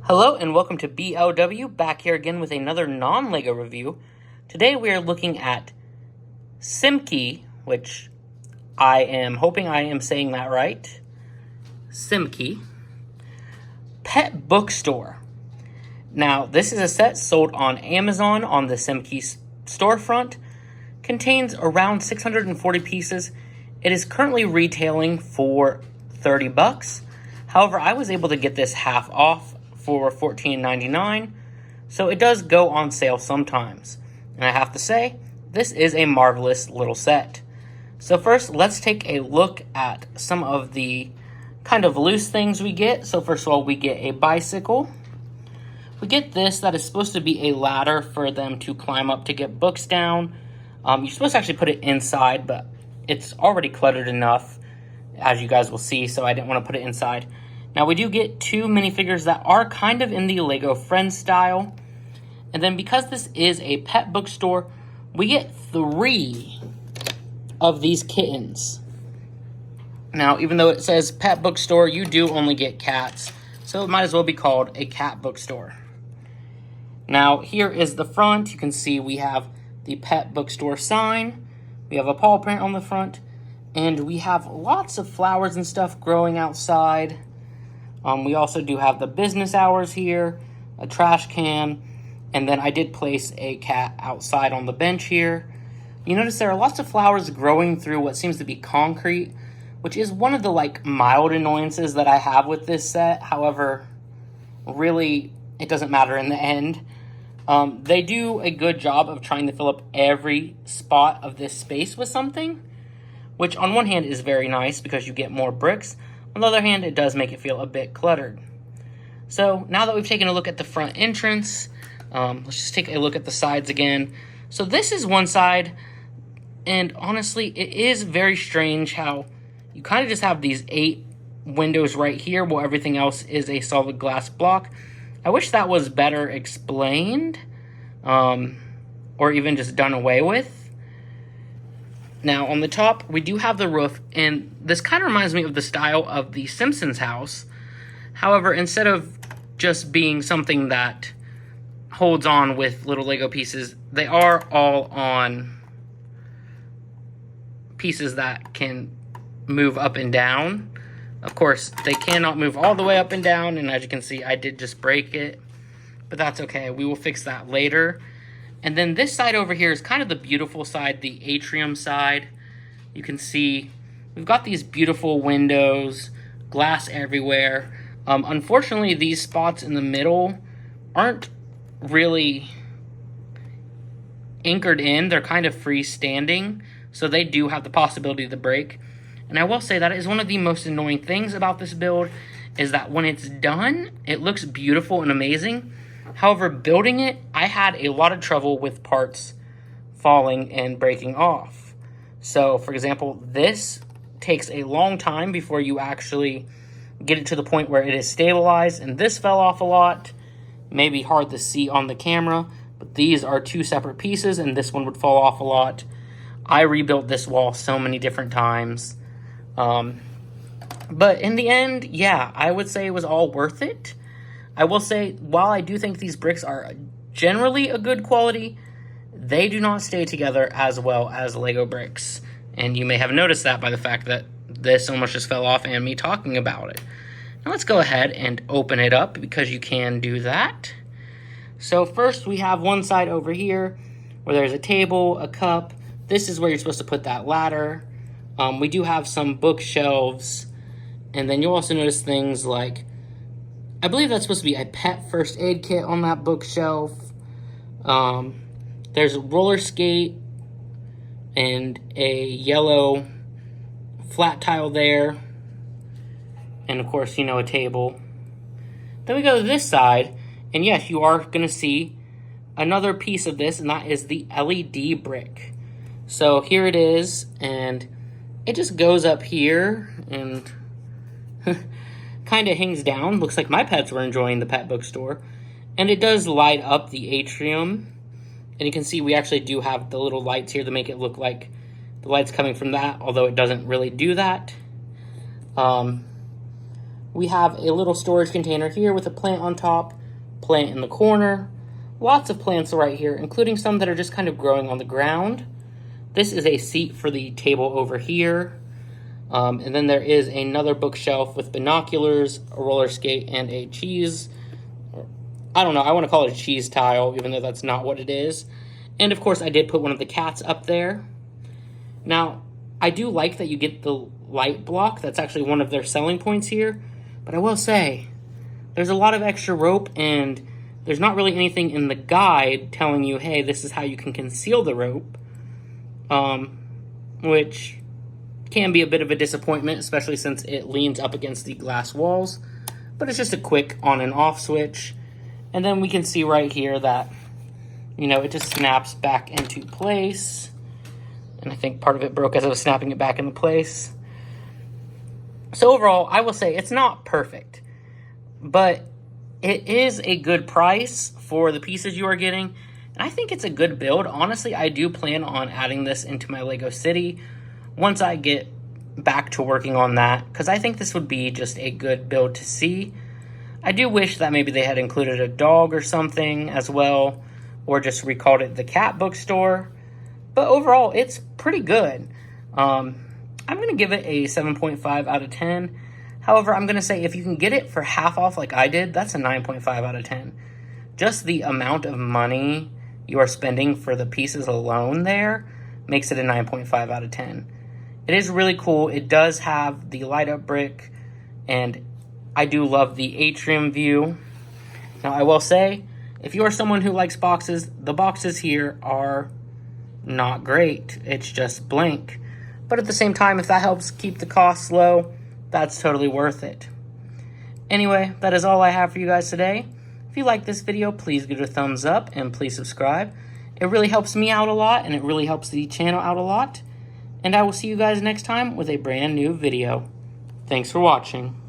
Hello and welcome to BLW, back here again with another non-LEGO review. Today we are looking at Simkey, which I am hoping I am saying that right. Simkey Pet Bookstore. Now, this is a set sold on Amazon on the Simkey storefront. Contains around 640 pieces. It is currently retailing for $30. However, I was able to get this half off for $14.99, so it does go on sale sometimes. And I have to say, this is a marvelous little set. So first, let's take a look at some of the kind of loose things we get. So first of all, we get a bicycle. We get this that is supposed to be a ladder for them to climb up to get books down. You're supposed to actually put it inside, but it's already cluttered enough, as you guys will see, so I didn't want to put it inside. Now, we do get two minifigures that are kind of in the LEGO Friends style. And then because this is a pet bookstore, we get 3 of these kittens. Now, even though it says pet bookstore, you do only get cats. So it might as well be called a cat bookstore. Now, here is the front. You can see we have the pet bookstore sign. We have a paw print on the front. And we have lots of flowers and stuff growing outside. We also do have the business hours here, a trash can, and then I did place a cat outside on the bench here. You notice there are lots of flowers growing through what seems to be concrete, which is one of the mild annoyances that I have with this set. However, really, it doesn't matter in the end. They do a good job of trying to fill up every spot of this space with something, which on one hand is very nice because you get more bricks. On the other hand, it does make it feel a bit cluttered. So now that we've taken a look at the front entrance, let's just take a look at the sides again. So this is one side, and honestly, it is very strange how you kind of just have these 8 windows right here while everything else is a solid glass block. I wish that was better explained, or even just done away with. Now, on the top, we do have the roof, and this kind of reminds me of the style of the Simpsons house. However, instead of just being something that holds on with little Lego pieces, they are all on pieces that can move up and down. Of course, they cannot move all the way up and down, and as you can see, I did just break it. But that's okay, we will fix that later. And then this side over here is kind of the beautiful side, the atrium side. You can see we've got these beautiful windows, glass everywhere. Unfortunately, these spots in the middle aren't really anchored in. They're kind of freestanding, so they do have the possibility to break. And I will say that is one of the most annoying things about this build, is that when it's done, it looks beautiful and amazing. However, building it, I had a lot of trouble with parts falling and breaking off. So, for example, this takes a long time before you actually get it to the point where it is stabilized, and this fell off a lot. Maybe hard to see on the camera, but these are 2 separate pieces, and this one would fall off a lot. I rebuilt this wall so many different times. But in the end, yeah, I would say it was all worth it. I will say, while I do think these bricks are generally a good quality, they do not stay together as well as Lego bricks. And you may have noticed that by the fact that this almost just fell off and me talking about it. Now let's go ahead and open it up, because you can do that. So first we have one side over here where there's a table, a cup. This is where you're supposed to put that ladder. We do have some bookshelves. And then you'll also notice things like, I believe that's supposed to be a pet first aid kit on that bookshelf. There's a roller skate and a yellow flat tile there. And of course, a table. Then we go to this side, and yes, you are going to see another piece of this, and that is the LED brick. So here it is, and it just goes up here and kind of hangs down. Looks like my pets were enjoying the pet bookstore. And it does light up the atrium. And you can see we actually do have the little lights here to make it look like the light's coming from that, although it doesn't really do that. We have a little storage container here with a plant on top, plant in the corner. Lots of plants right here, including some that are just kind of growing on the ground. This is a seat for the table over here. And then there is another bookshelf with binoculars, a roller skate, and a cheese. I don't know, I want to call it a cheese tile, even though that's not what it is. And of course, I did put one of the cats up there. Now, I do like that you get the light block. That's actually one of their selling points here. But I will say, there's a lot of extra rope, and there's not really anything in the guide telling you, hey, this is how you can conceal the rope. Which can be a bit of a disappointment, especially since it leans up against the glass walls. But it's just a quick on and off switch. And then we can see right here that, you know, it just snaps back into place. And I think part of it broke as I was snapping it back into place. So overall, I will say it's not perfect, but it is a good price for the pieces you are getting. And I think it's a good build. Honestly, I do plan on adding this into my Lego City once I get back to working on that, because I think this would be just a good build to see. I do wish that maybe they had included a dog or something as well, or just recalled it the cat bookstore. But overall, it's pretty good. I'm going to give it a 7.5 out of 10. However, I'm going to say if you can get it for half off like I did, that's a 9.5 out of 10. Just the amount of money you are spending for the pieces alone there makes it a 9.5 out of 10. It is really cool. It does have the light up brick, and I do love the atrium view. Now, I will say, if you are someone who likes boxes, the boxes here are not great. It's just blank. But at the same time, if that helps keep the costs low, that's totally worth it. Anyway, that is all I have for you guys today. If you like this video, please give it a thumbs up and please subscribe. It really helps me out a lot, and it really helps the channel out a lot. And I will see you guys next time with a brand new video. Thanks for watching.